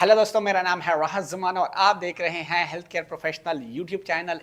Hello दोस्तों, मेरा नाम है राहत ज़ुमान और आप देख रहे हैं health care professional YouTube channel.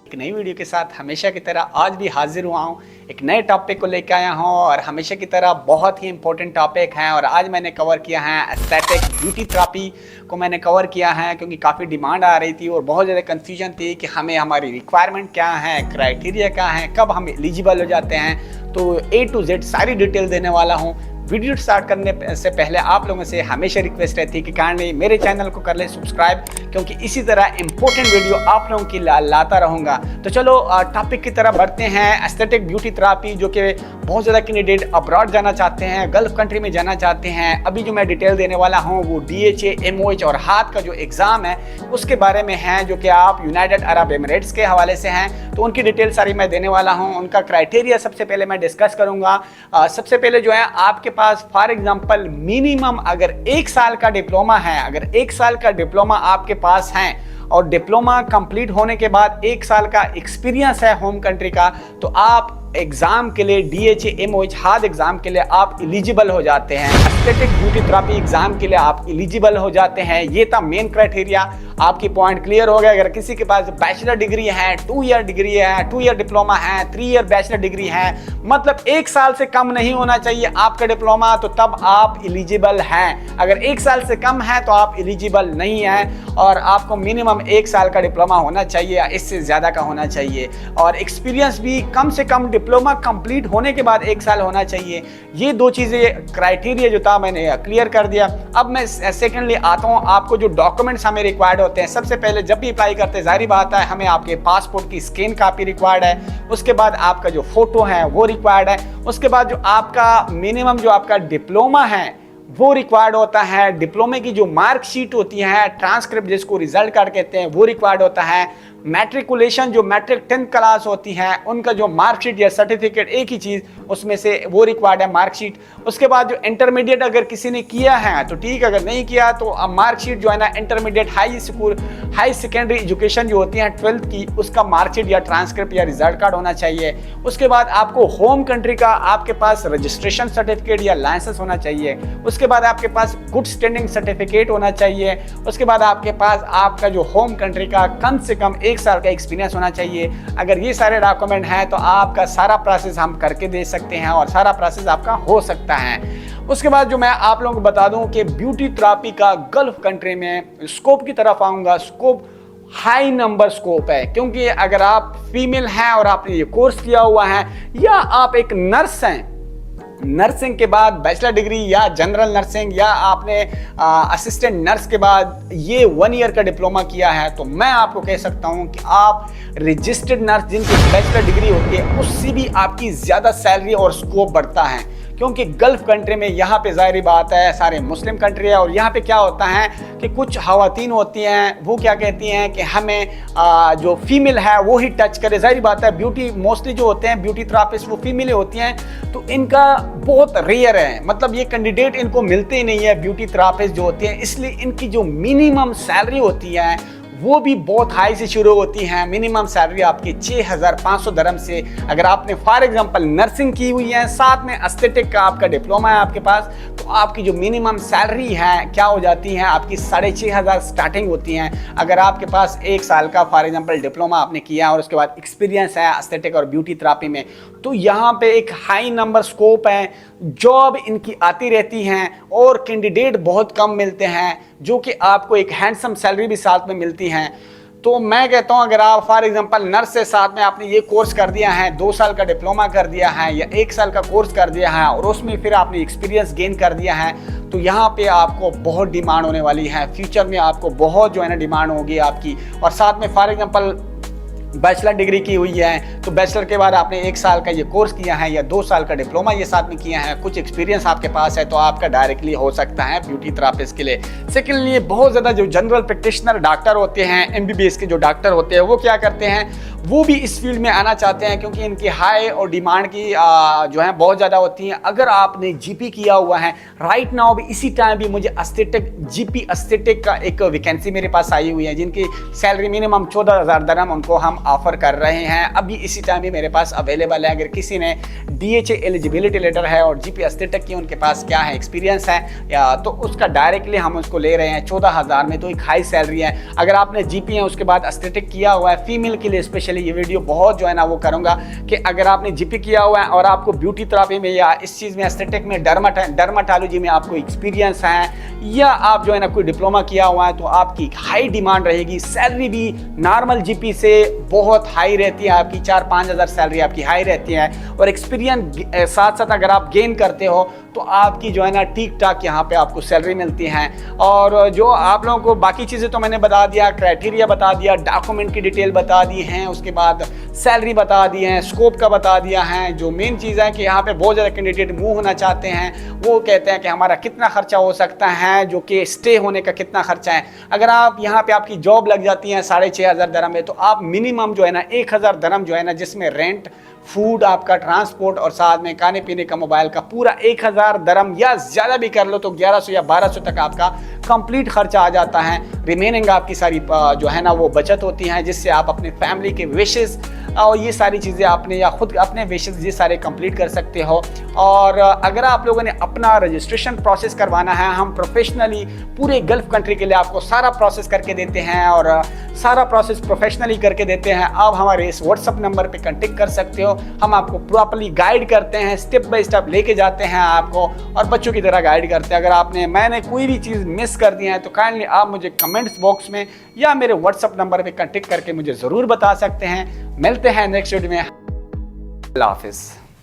एक नई वीडियो के साथ हमेशा की तरह आज भी हाजिर हुआ हूँ। एक नए टॉपिक को लेकर आया हूँ और हमेशा की तरह बहुत ही इंपॉर्टेंट टॉपिक है। और आज मैंने कवर किया है एस्थेटिक ब्यूटी थेरेपी को मैंने कवर किया है, क्योंकि काफ़ी डिमांड आ रही थी और बहुत ज़्यादा कन्फ्यूजन थी कि हमें हमारी रिक्वायरमेंट क्या है, क्राइटेरिया क्या है, कब हम एलिजिबल हो जाते हैं। तो A to Z सारी डिटेल देने वाला हूँ। वीडियो स्टार्ट करने से पहले आप लोगों से हमेशा रिक्वेस्ट रहती है कि काइंडली मेरे चैनल को कर ले सब्सक्राइब, क्योंकि इसी तरह इंपॉर्टेंट वीडियो आप लोगों की लाता रहूँगा। तो चलो टॉपिक की तरफ बढ़ते हैं। एस्थेटिक ब्यूटी थेरेपी जो कि बहुत ज़्यादा कैंडिडेट अब्रॉड जाना चाहते हैं, गल्फ कंट्री में जाना चाहते हैं। अभी जो मैं डिटेल देने वाला हूँ वो DHA, MOH और हाथ का जो एग्ज़ाम है उसके बारे में है, जो कि आप यूनाइटेड अरब एमिरेट्स के हवाले से हैं। तो उनकी डिटेल सारी मैं देने वाला हूँ। उनका क्राइटेरिया सबसे पहले मैं डिस्कस करूँगा। सबसे पहले जो है आपके पास फॉर एग्जांपल मिनिमम अगर 1 साल का डिप्लोमा है, अगर 1 साल का डिप्लोमा आपके पास है और डिप्लोमा कंप्लीट होने के बाद 1 साल का एक्सपीरियंस है होम कंट्री का, तो आप एग्जाम के लिए DHA, MOH हाथ एग्जाम के लिए आप एलिजिबल हो जाते हैं। एस्थेटिक ब्यूटी थेरेपी एग्जाम के लिए आप एलिजिबल हो जाते हैं। ये था मेन क्राइटेरिया। आपकी पॉइंट क्लियर हो गया। अगर किसी के पास बैचलर डिग्री है, 2 ईयर डिग्री है, 2 ईयर डिप्लोमा है, 3 ईयर बैचलर डिग्री है, मतलब 1 साल से कम नहीं होना चाहिए आपका डिप्लोमा, तो तब आप एलिजिबल हैं। अगर 1 साल से कम है तो आप एलिजिबल नहीं हैं और आपको मिनिमम 1 साल का डिप्लोमा होना चाहिए या इससे ज़्यादा का होना चाहिए। और एक्सपीरियंस भी कम से कम डिप्लोमा कंप्लीट होने के बाद 1 साल होना चाहिए। ये 2 चीज़ें क्राइटेरिया जो था मैंने क्लियर कर दिया। अब मैं सेकेंडली आता हूँ, आपको जो डॉक्यूमेंट्स हमें रिक्वायर्ड होते हैं। सबसे पहले जब भी अप्लाई करते हैं जाहिर बात है हमें आपके पासपोर्ट की स्कैन कॉपी रिक्वायर्ड है। उसके बाद आपका जो फोटो है वो रिक्वायर्ड है। उसके बाद जो आपका मिनिमम जो आपका डिप्लोमा है वो रिक्वायर्ड होता है। डिप्लोमे की जो मार्कशीट होती है, ट्रांसक्रिप्ट जिसको रिजल्ट कार्ड कहते हैं, वो रिक्वायर्ड होता है। मैट्रिकुलेशन जो मैट्रिक 10th क्लास होती है उनका जो मार्कशीट या सर्टिफिकेट, एक ही चीज़ उसमें से वो रिक्वायर्ड है, मार्कशीट। उसके बाद जो इंटरमीडिएट अगर किसी ने किया है तो ठीक, अगर नहीं किया तो मार्कशीट जो है ना इंटरमीडिएट हाई सेकेंडरी एजुकेशन जो होती है 12th की, उसका मार्कशीट या ट्रांसक्रिप्ट या रिजल्ट कार्ड होना चाहिए। उसके बाद आपको होम कंट्री का आपके पास रजिस्ट्रेशन सर्टिफिकेट या लाइसेंस होना चाहिए। उसके बाद आपके पास गुड स्टैंडिंग सर्टिफिकेट होना चाहिए। उसके बाद आपके पास आपका जो होम कंट्री का कम से कम 1 साल का एक्सपीरियंस होना चाहिए। अगर ये सारे डॉक्यूमेंट हैं तो आपका सारा प्रोसेस हम करके दे सकते हैं और सारा प्रोसेस आपका हो सकता है। उसके बाद जो मैं आप लोगों को बता दूं कि ब्यूटी थेरेपी का गल्फ कंट्री में स्कोप की तरफ आऊँगा। स्कोप हाई नंबर स्कोप है, क्योंकि अगर आप फीमेल हैं और आपने ये कोर्स किया हुआ है या आप एक नर्स हैं, नर्सिंग के बाद बैचलर डिग्री या जनरल नर्सिंग या आपने असिस्टेंट नर्स के बाद ये 1 ईयर का डिप्लोमा किया है, तो मैं आपको कह सकता हूं कि आप रजिस्टर्ड नर्स जिनकी बैचलर डिग्री होती है उससे भी आपकी ज़्यादा सैलरी और स्कोप बढ़ता है। क्योंकि गल्फ कंट्री में यहाँ पे ज़ाहिर बात है सारे मुस्लिम कंट्री है और यहाँ पे क्या होता है कि कुछ ख़वातीन होती हैं वो क्या कहती हैं कि हमें जो फीमेल है वो ही टच करे। ज़ाहिर बात है ब्यूटी मोस्टली जो होते हैं ब्यूटी थेरेपिस्ट वो फीमेल होती हैं, तो इनका बहुत रेयर है, मतलब ये कैंडिडेट इनको मिलते ही नहीं है ब्यूटी थेरेपिस्ट जो होती हैं। इसलिए इनकी जो मिनिमम सैलरी होती है वो भी बहुत हाई से शुरू होती हैं। मिनिमम सैलरी आपकी 6500 दरम से, अगर आपने फॉर एग्जांपल नर्सिंग की हुई है साथ में एस्थेटिक का आपका डिप्लोमा है आपके पास, तो आपकी जो मिनिमम सैलरी है क्या हो जाती है आपकी 6500 स्टार्टिंग होती हैं। अगर आपके पास 1 साल का फॉर एग्जांपल डिप्लोमा आपने किया और उसके बाद एक्सपीरियंस है एस्थेटिक और ब्यूटी थेरेपी में, तो यहाँ पे एक हाई नंबर स्कोप है। जॉब इनकी आती रहती हैं और कैंडिडेट बहुत कम मिलते हैं, जो कि आपको एक हैंडसम सैलरी भी साथ में मिलती हैं। तो मैं कहता हूं अगर आप फॉर एग्जांपल नर्स से साथ में आपने ये कोर्स कर दिया है, 2 साल का डिप्लोमा कर दिया है या 1 साल का कोर्स कर दिया है और उसमें फिर आपने एक्सपीरियंस गेन कर दिया है, तो यहाँ पे आपको बहुत डिमांड होने वाली है। फ्यूचर में आपको बहुत जो है ना डिमांड होगी आपकी। और साथ में फॉर एग्जांपल बैचलर डिग्री की हुई है तो बैचलर के बाद आपने 1 साल का ये कोर्स किया है या 2 साल का डिप्लोमा ये साथ में किया है, कुछ एक्सपीरियंस आपके पास है, तो आपका डायरेक्टली हो सकता है ब्यूटी थेरेपिस्ट के लिए। सेकेंडली बहुत ज़्यादा जो जनरल प्रैक्टिशनर डॉक्टर होते हैं, MBBS के जो डॉक्टर होते हैं, वो क्या करते हैं, वो भी इस फील्ड में आना चाहते हैं, क्योंकि इनकी हाई और डिमांड की जो है बहुत ज़्यादा होती हैं। अगर आपने जीपी किया हुआ है राइट नाउ भी इसी टाइम भी मुझे एस्थेटिक जीपी एस्थेटिक का एक वैकेंसी मेरे पास आई हुई है, जिनकी सैलरी मिनिमम 14,000 दरहम उनको हम ऑफर कर रहे हैं अभी इसी टाइम भी मेरे पास अवेलेबल है। अगर किसी ने DHA एलिजिबिलिटी लेटर है और जीपी एस्थेटिक की उनके पास क्या है एक्सपीरियंस है या तो उसका डायरेक्टली हम उसको ले रहे हैं 14,000 में, तो एक हाई सैलरी है। अगर आपने जीपी है उसके बाद एस्थेटिक किया हुआ है, फीमेल के लिए स्पेशली ये वीडियो बहुत जो है ना वो करूंगा कि अगर आपने जीपी किया हुआ है और आपको ब्यूटी थेरेपी में या इस चीज़ में एस्थेटिक में डर्माटोलॉजी में आपको एक्सपीरियंस है या आप जो है ना कोई डिप्लोमा किया हुआ है, तो आपकी हाई डिमांड रहेगी। सैलरी भी नॉर्मल जीपी से बहुत हाई रहती है, आपकी 4-5 हज़ार सैलरी आपकी हाई रहती है। और एक्सपीरियंस साथ साथ अगर आप गेन करते हो तो आपकी जो है ना ठीक ठाक यहाँ पे आपको सैलरी मिलती है। और जो आप लोगों को बाकी चीज़ें तो मैंने बता दिया, क्राइटेरिया बता दिया, डॉक्यूमेंट की डिटेल बता दी हैं, उसके बाद सैलरी बता दी है, स्कोप का बता दिया है। जो मेन चीज़ है कि यहाँ पे बहुत ज़्यादा कैंडिडेट मूव होना चाहते हैं, वो कहते हैं कि हमारा कितना खर्चा हो सकता है, जो कि स्टे होने का कितना खर्चा है। अगर आप यहाँ पे आपकी जॉब लग जाती है 6,500 दरहम में, तो आप मिनिमम जो है ना 1,000 दरहम जो है ना, जिसमें रेंट, फूड, आपका ट्रांसपोर्ट और साथ में खाने पीने का, मोबाइल का पूरा 1,000 दरम या ज़्यादा भी कर लो तो 1100 या 1200 तक आपका कंप्लीट खर्चा आ जाता है। रिमेनिंग आपकी सारी जो है ना वो बचत होती है, जिससे आप अपने फैमिली के विशेस और ये सारी चीज़ें आपने या खुद अपने विशेस ये सारे कंप्लीट कर सकते हो। और अगर आप लोगों ने अपना रजिस्ट्रेशन प्रोसेस करवाना है, हम प्रोफेशनली पूरे गल्फ कंट्री के लिए आपको सारा प्रोसेस करके देते हैं और सारा प्रोसेस प्रोफेशनली करके देते हैं। आप हमारे इस व्हाट्सअप नंबर पे कांटेक्ट कर सकते हो, हम आपको प्रॉपर्ली गाइड करते हैं, स्टेप बाय स्टेप लेके जाते हैं आपको और बच्चों की तरह गाइड करते हैं। अगर मैंने कोई भी चीज़ मिस कर दी है तो काइंडली आप मुझे कमेंट्स बॉक्स में या मेरे व्हाट्सअप नंबर पे कांटेक्ट करके मुझे ज़रूर बता सकते हैं। मिलते हैं नेक्स्ट वीडियो में। अल्लाह हाफिज़।